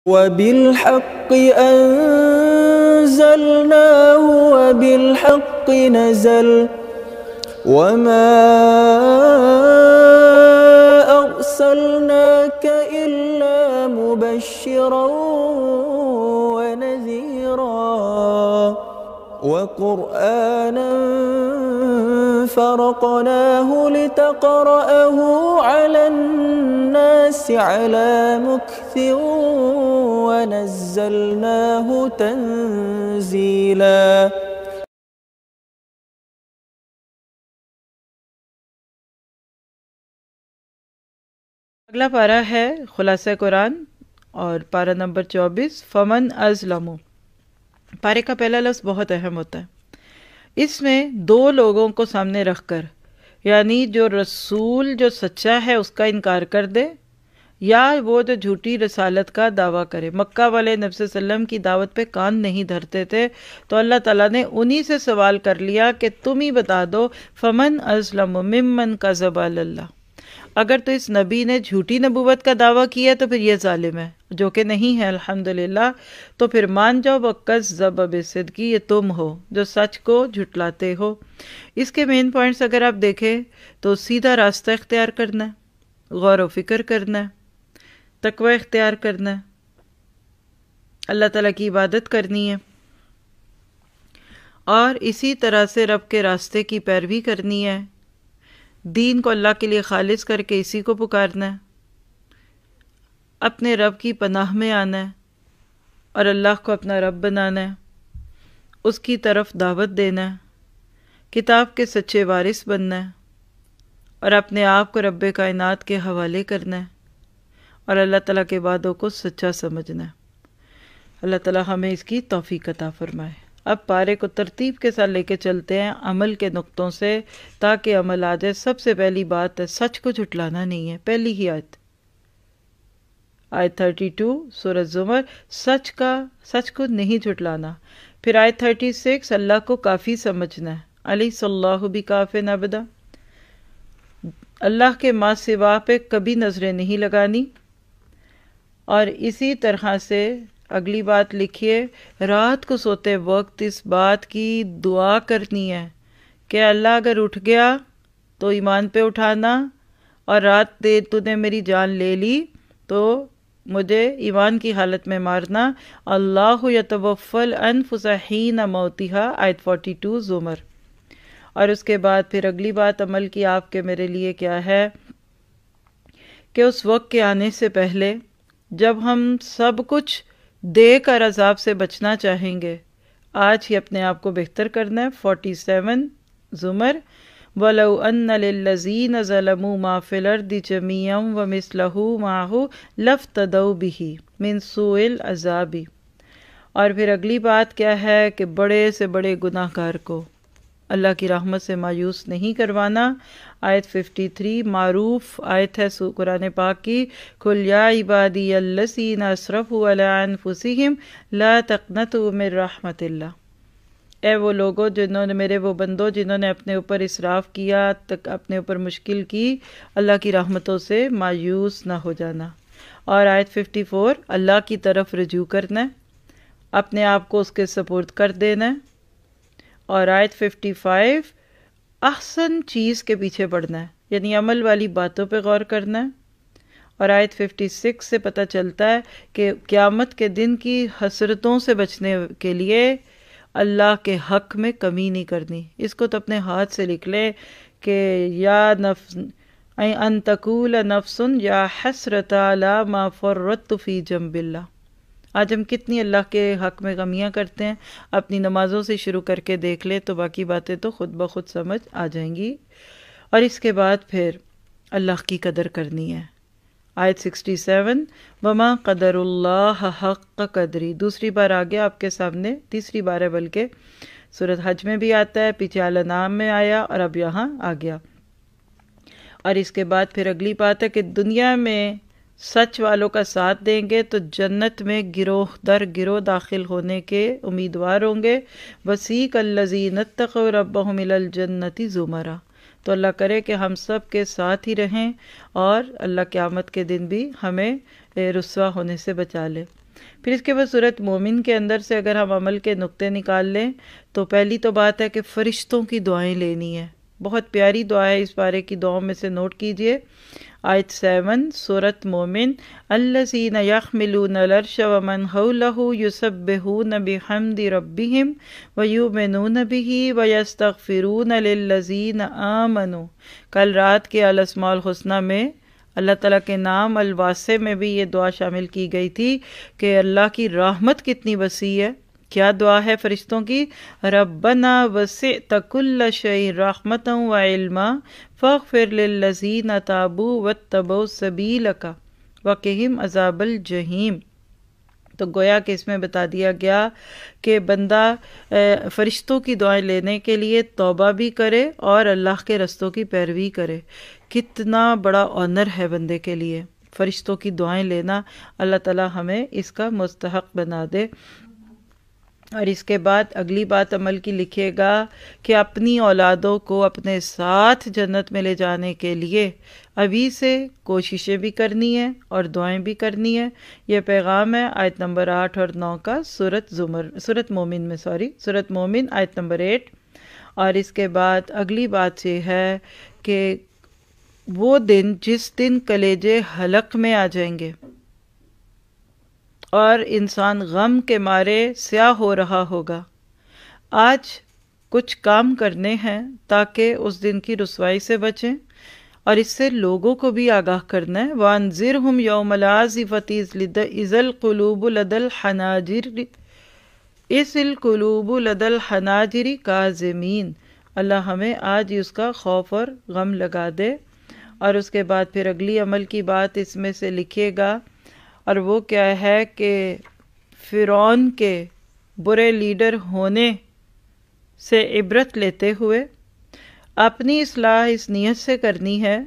وبالحق أنزلناه وبالحق نزل وما أرسلناك إلا مبشرا ونذيرا وقرآنا فرقناه لتقرأه على الناس على مكث ونزلناه تنزيلا. اگلا پارہ ہے خلاصہ قرآن اور پارہ نمبر 24 فمن ازلمو. پارے کا پہلا لفظ بہت اہم ہوتا ہے. اس میں دو لوگوں کو سامنے رکھ کر، یعنی جو رسول جو سچا ہے اس کا انکار کر دے، یا وہ جو جھوٹی رسالت کا دعویٰ کرے. مکہ والے نبی صلی اللہ علیہ وسلم کی دعوت پہ کان نہیں دھرتے تھے، تو اللہ تعالیٰ نے انہی سے سوال کر لیا کہ تم ہی بتا دو فمن ازلم ممن کذب علی اللہ. اگر تو اس نبی نے جھوٹی نبوت کا دعویٰ کیا تو پھر یہ ظالم ہے، جو کہ نہیں ہے الحمدللہ. تو پھر مان جاؤ وَكَذَّبَ بِالصِّدْقِ، یہ تم ہو جو سچ کو جھٹلاتے ہو. اس کے مین پوائنٹس اگر آپ دیکھیں تو سیدھا راستہ اختیار کرنا ہے، غور و فکر کرنا ہے، تقوی اختیار کرنا ہے، اللہ تعالیٰ کی عبادت کرنی ہے، اور اسی طرح سے رب کے راستے کی پیروی کرنی ہے. دین کو اللہ کے لیے خالص کر کے اسی کو پکارنا ہے، اپنے رب کی پناہ میں آنا ہے اور اللہ کو اپنا رب بنانا ہے، اس کی طرف دعوت دینا ہے، کتاب کے سچے وارث بننا ہے، اور اپنے آپ کو رب کائنات کے حوالے کرنا ہے، اور اللہ تعالیٰ کے وعدوں کو سچا سمجھنا ہے. اللہ تعالیٰ ہمیں اس کی توفیق عطا فرمائے. اب پارے کو ترتیب کے ساتھ لے کے چلتے ہیں عمل کے نقطوں سے، تاکہ عمل آ جائے. سب سے پہلی بات ہے سچ کو جھٹلانا نہیں ہے. پہلی ہی آیت 32 سورۃ زمر، سچ کو نہیں جھٹلانا. پھر آیت 36 اللہ کو کافی سمجھنا ہے. الیس اللہ بکاف عبدہ، اللہ کے ما سوا پہ کبھی نظریں نہیں لگانی. اور اسی طرح سے اگلی بات لکھیے، رات کو سوتے وقت اس بات کی دعا کرنی ہے کہ اللہ اگر اٹھ گیا تو ایمان پہ اٹھانا، اور رات تو نے میری جان لے لی تو مجھے ایمان کی حالت میں مارنا. اللہ یتوفی الانفس حین موتها، آیت 42 زمر. اور اس کے بعد پھر اگلی بات عمل کی آپ کے میرے لیے کیا ہے کہ اس وقت کے آنے سے پہلے جب ہم سب کچھ دے کر عذاب سے بچنا چاہیں گے، آج ہی اپنے آپ کو بہتر کرنا ہے. 47 زمر، وَلَوْ أَنَّ لِلَّذِينَ ظَلَمُوا مَا فِي الْأَرْضِ جَمِيعًا وَمِثْلَهُ مَعَهُ لَافْتَدَوْا بِهِ مِنْ سُوءِ الْعَذَابِ. اور پھر اگلی بات کیا ہے کہ بڑے سے بڑے گناہ گار کو اللہ کی رحمت سے مایوس نہیں کروانا. آیت 53 معروف آیت ہے قرآن پاک کی، قُلْ يَا عِبَادِيَ الَّذِينَ أَسْرَفُوا عَلَىٰ أَنفُسِهِمْ لَا تَقْنَطُوا مِن رَحْمَتِ اللَّهِ. اے وہ لوگوں جنہوں نے میرے وہ بندوں جنہوں نے اپنے اوپر اسراف کیا، اپنے اوپر مشکل کی، اللہ کی رحمتوں سے مایوس نہ ہو جانا. اور آیت 54 اللہ کی طرف رجوع کرنا ہے، اپنے آپ کو اس کے سپرد کر دینا ہے. اور آیت 55 احسن چیز کے پیچھے پڑنا ہے، یعنی عمل والی باتوں پہ غور کرنا ہے. اور آیت 56 سے پتہ چلتا ہے کہ قیامت کے دن کی حسرتوں سے بچنے کے لیے اللہ کے حق میں کمی نہیں کرنی. اس کو تو اپنے ہاتھ سے لکھ لے کہ یا نفس ان تقول نفس یا حسرت علی ما فرطت فی جنب اللہ. آج ہم کتنی اللہ کے حق میں کمیاں کرتے ہیں. اپنی نمازوں سے شروع کر کے دیکھ لیں تو باقی باتیں تو خود بخود سمجھ آ جائیں گی. اور اس کے بعد پھر اللہ کی قدر کرنی ہے. آیت 67 وما قدر اللہ حق قدری، دوسری بار آ گیا آپ کے سامنے، تیسری بار ہے بلکہ. سورۃ حج میں بھی آتا ہے، پیچھے الانعام میں آیا اور اب یہاں آ گیا. اور اس کے بعد پھر اگلی بات ہے کہ دنیا میں سچ والوں کا ساتھ دیں گے تو جنت میں گروہ در گروہ داخل ہونے کے امیدوار ہوں گے. وسیق الذین اتقوا ربهم الی الجنۃ زمرا. تو اللہ کرے کہ ہم سب کے ساتھ ہی رہیں اور اللہ قیامت کے دن بھی ہمیں رسوا ہونے سے بچا لے. پھر اس کے بعد سورۃ مومن کے اندر سے اگر ہم عمل کے نقطے نکال لیں تو پہلی تو بات ہے کہ فرشتوں کی دعائیں لینی ہے. بہت پیاری دعا ہے، اس بارے کی دعاؤں میں سے نوٹ کیجئے. آیت 7 سورۃ مومن، الذین یحملون العرش ومن حولہ یسبحون بحمد ربہم ویؤمنون بہ ویستغفرون للذین آمنوا. کل رات کے الاسماء الحسنی میں اللہ تعالیٰ کے نام الواسع میں بھی یہ دعا شامل کی گئی تھی کہ اللہ کی رحمت کتنی وسیع ہے. کیا دعا ہے فرشتوں کی؟ ربنا وسعت کل شیء رحمتا وعلما فاغفر للذین تابوا واتبعوا سبیلک وقہم عذاب الجحیم. تو گویا کہ اس میں بتا دیا گیا کہ بندہ فرشتوں کی دعائیں لینے کے لیے توبہ بھی کرے اور اللہ کے رستوں کی پیروی کرے. کتنا بڑا آنر ہے بندے کے لیے فرشتوں کی دعائیں لینا. اللہ تعالیٰ ہمیں اس کا مستحق بنا دے. اور اس کے بعد اگلی بات عمل کی لکھیے گا کہ اپنی اولادوں کو اپنے ساتھ جنت میں لے جانے کے لیے ابھی سے کوششیں بھی کرنی ہے اور دعائیں بھی کرنی ہے. یہ پیغام ہے آیت نمبر 8 اور 9 کا سورۃ مومن آیت نمبر 8. اور اس کے بعد اگلی بات یہ ہے کہ وہ دن جس دن کلیجے حلق میں آ جائیں گے اور انسان غم کے مارے سیاہ ہو رہا ہوگا. آج کچھ کام کرنے ہیں تاکہ اس دن کی رسوائی سے بچیں اور اس سے لوگوں کو بھی آگاہ کرنا ہے. وَأَنذِرْهُمْ يَوْمَ الْعَازِفَةِ إِذَا الْقُلُوبُ لَدَى الْحَنَاجِرِ كَاظِمِينَ. اللہ ہمیں آج اس کا خوف اور غم لگا دے. اور اس کے بعد پھر اگلی عمل کی بات اس میں سے لکھیے گا، اور وہ کیا ہے کہ فرعون کے برے لیڈر ہونے سے عبرت لیتے ہوئے اپنی اصلاح اس نیت سے کرنی ہے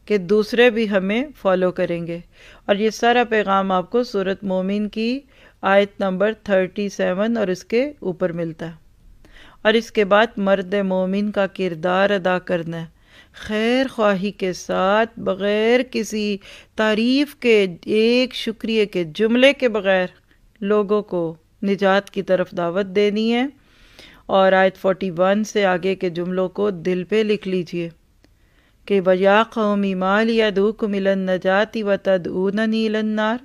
کہ دوسرے بھی ہمیں فالو کریں گے. اور یہ سارا پیغام آپ کو سورۃ مومن کی آیت نمبر 37 اور اس کے اوپر ملتا ہے. اور اس کے بعد مرد مومن کا کردار ادا کرنا ہے، خیر خواہی کے ساتھ، بغیر کسی تعریف کے، ایک شکریہ کے جملے کے بغیر لوگوں کو نجات کی طرف دعوت دینی ہے. اور آیت 41 سے آگے کے جملوں کو دل پہ لکھ لیجئے کہ وَيَا قَوْمِ مَا لِي أَدْعُوكُمْ إِلَى النَّجَاةِ وَتَدْعُونَنِي إِلَى النَّارِ.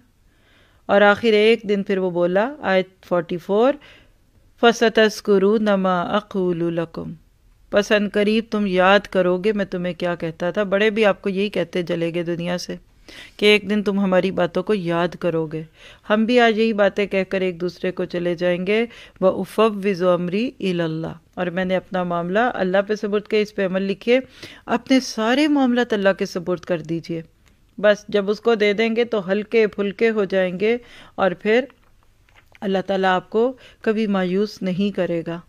اور آخر ایک دن پھر وہ بولا آیت 44 فَسَتَذْكُرُونَ مَا أَقُولُ لَكُمْ. پسند قریب تم یاد کرو گے میں تمہیں کیا کہتا تھا. بڑے بھی آپ کو یہی کہتے چلے گئے دنیا سے کہ ایک دن تم ہماری باتوں کو یاد کرو گے. ہم بھی آج یہی باتیں کہہ کر ایک دوسرے کو چلے جائیں گے. وَأُفَوِّضُ أَمْرِي إِلَى اللَّهِ. اور میں نے اپنا معاملہ اللہ پہ سپرد کے، اس پہ عمل لکھیے، اپنے سارے معاملات اللہ کے سپرد کر دیجئے. بس جب اس کو دے دیں گے تو ہلکے پھلکے ہو جائیں گے اور پھر اللہ تعالیٰ آپ کو کبھی مایوس نہیں کرے گا.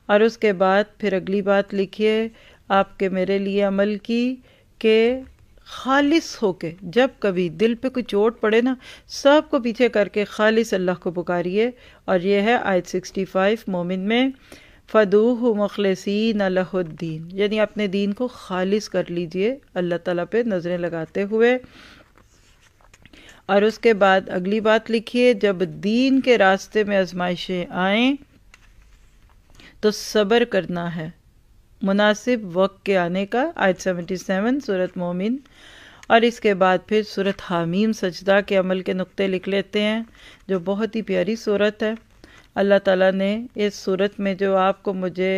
اور اس کے بعد پھر اگلی بات لکھیے آپ کے میرے لیے عمل کی کہ خالص ہو کے جب کبھی دل پہ کوئی چوٹ پڑے نا، سب کو پیچھے کر کے خالص اللہ کو پکاریے. اور یہ ہے آیت 65 مومن میں، فَدُوهُ مُخْلِصِينَ لَهُ الدِّينَ. یعنی اپنے دین کو خالص کر لیجئے اللہ تعالیٰ پہ نظریں لگاتے ہوئے. اور اس کے بعد اگلی بات لکھیے جب دین کے راستے میں آزمائشیں آئیں تو صبر کرنا ہے مناسب وقت کے آنے کا. آیت 77 سورۃ مومن. اور اس کے بعد پھر سورۃ حامیم سجدہ کے عمل کے نقطے لکھ لیتے ہیں جو بہت ہی پیاری سورت ہے. اللہ تعالیٰ نے اس سورت میں جو آپ کو مجھے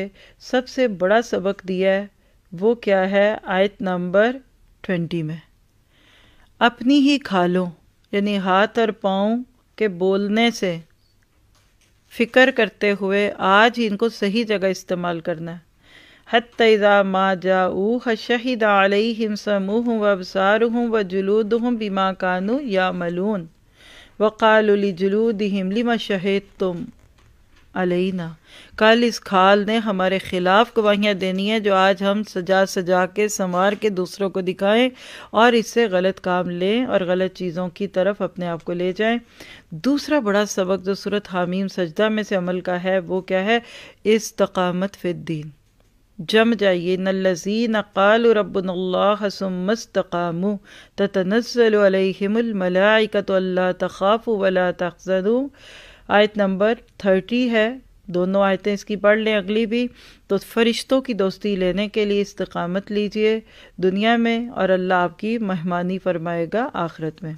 سب سے بڑا سبق دیا ہے وہ کیا ہے؟ آیت نمبر 20 میں اپنی ہی کھالوں یعنی ہاتھ اور پاؤں کے بولنے سے فکر کرتے ہوئے آج ان کو صحیح جگہ استعمال کرنا ہے. حتی اذا ما جاؤوہ شہد علیہم سمعہم وابصارہم وجلودہم بما کانوا یعملون وقالوا لجلودہم لما شہدتم علینا. کل اس کھال نے ہمارے خلاف گواہیاں دینی ہیں جو آج ہم سجا سجا کے سنوار کے دوسروں کو دکھائیں اور اس سے غلط کام لیں اور غلط چیزوں کی طرف اپنے آپ کو لے جائیں. دوسرا بڑا سبق جو سورۃ حامیم سجدہ میں سے عمل کا ہے وہ کیا ہے؟ استقامت فی الدین. جم جائیے، ان الذین قالوا ربنا اللہ ثم استقاموا تتنزل علیہم الملائکۃ الا تخافوا ولا تحزنوا۔ آیت نمبر 30 ہے، دونوں آیتیں اس کی پڑھ لیں، اگلی بھی۔ تو فرشتوں کی دوستی لینے کے لیے استقامت لیجئے دنیا میں، اور اللہ آپ کی مہمانی فرمائے گا آخرت میں۔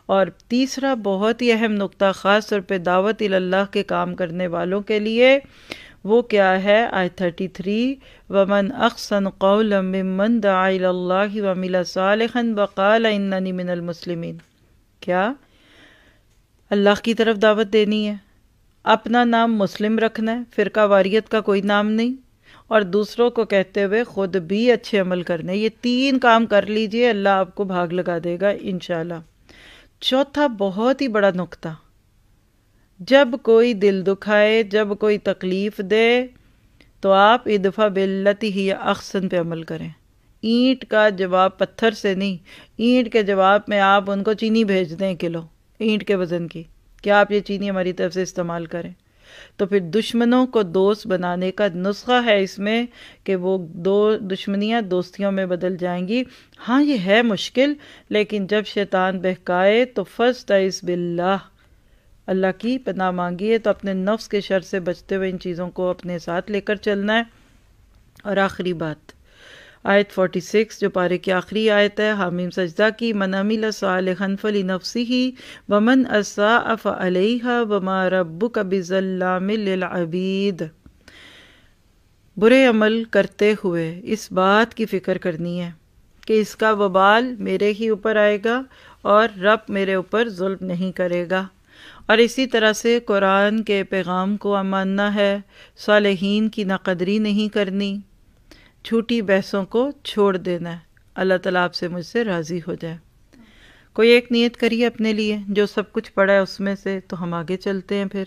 اور تیسرا بہت ہی اہم نقطہ، خاص طور پہ دعوت اللہ کے کام کرنے والوں کے لیے، وہ کیا ہے؟ آیت 33، وَمَنْ أَحْسَنُ قَوْلًا مِّمَّنْ دَعَا إِلَى اللَّهِ وَعَمِلَ صَالِحًا وَقَالَ إِنَّنِي مِنَ الْمُسْلِمِينَ۔ کیا؟ اللہ کی طرف دعوت دینی ہے، اپنا نام مسلم رکھنا ہے، فرقہ واریت کا کوئی نام نہیں، اور دوسروں کو کہتے ہوئے خود بھی اچھے عمل کرنے۔ یہ 3 کام کر لیجئے، اللہ آپ کو بھاگ لگا دے گا انشاءاللہ۔ چوتھا بہت ہی بڑا نقطہ، جب کوئی دل دکھائے، جب کوئی تکلیف دے، تو آپ ادفع باللتی ہی احسن پہ عمل کریں۔ اینٹ کا جواب پتھر سے نہیں، اینٹ کے جواب میں آپ ان کو چینی بھیج دیں کلو اینٹ کے وزن کی، کیا آپ یہ چینی ہماری طرف سے استعمال کریں؟ تو پھر دشمنوں کو دوست بنانے کا نسخہ ہے اس میں کہ وہ دشمنیاں دوستیوں میں بدل جائیں گی۔ ہاں یہ ہے مشکل، لیکن جب شیطان بہکائے تو فاستعذ باللہ، اللہ کی پناہ مانگیے، تو اپنے نفس کے شر سے بچتے ہوئے ان چیزوں کو اپنے ساتھ لے کر چلنا ہے۔ اور آخری بات، آیت 46 جو پارے کی آخری آیت ہے، حامیم سجدہ کی، من عمل صالحا فلنفسہ ومن اساء فعلیہا وما ربک بظلام للعبید۔ برے عمل کرتے ہوئے اس بات کی فکر کرنی ہے کہ اس کا وبال میرے ہی اوپر آئے گا اور رب میرے اوپر ظلم نہیں کرے گا۔ اور اسی طرح سے قرآن کے پیغام کو ماننا ہے، صالحین کی ناقدری نہیں کرنی، جھوٹی بحثوں کو چھوڑ دینا ہے۔ اللہ تعالیٰ آپ سے مجھ سے راضی ہو جائے۔ کوئی ایک نیت کریے اپنے لیے، جو سب کچھ پڑھا ہے اس میں سے، تو ہم آگے چلتے ہیں پھر۔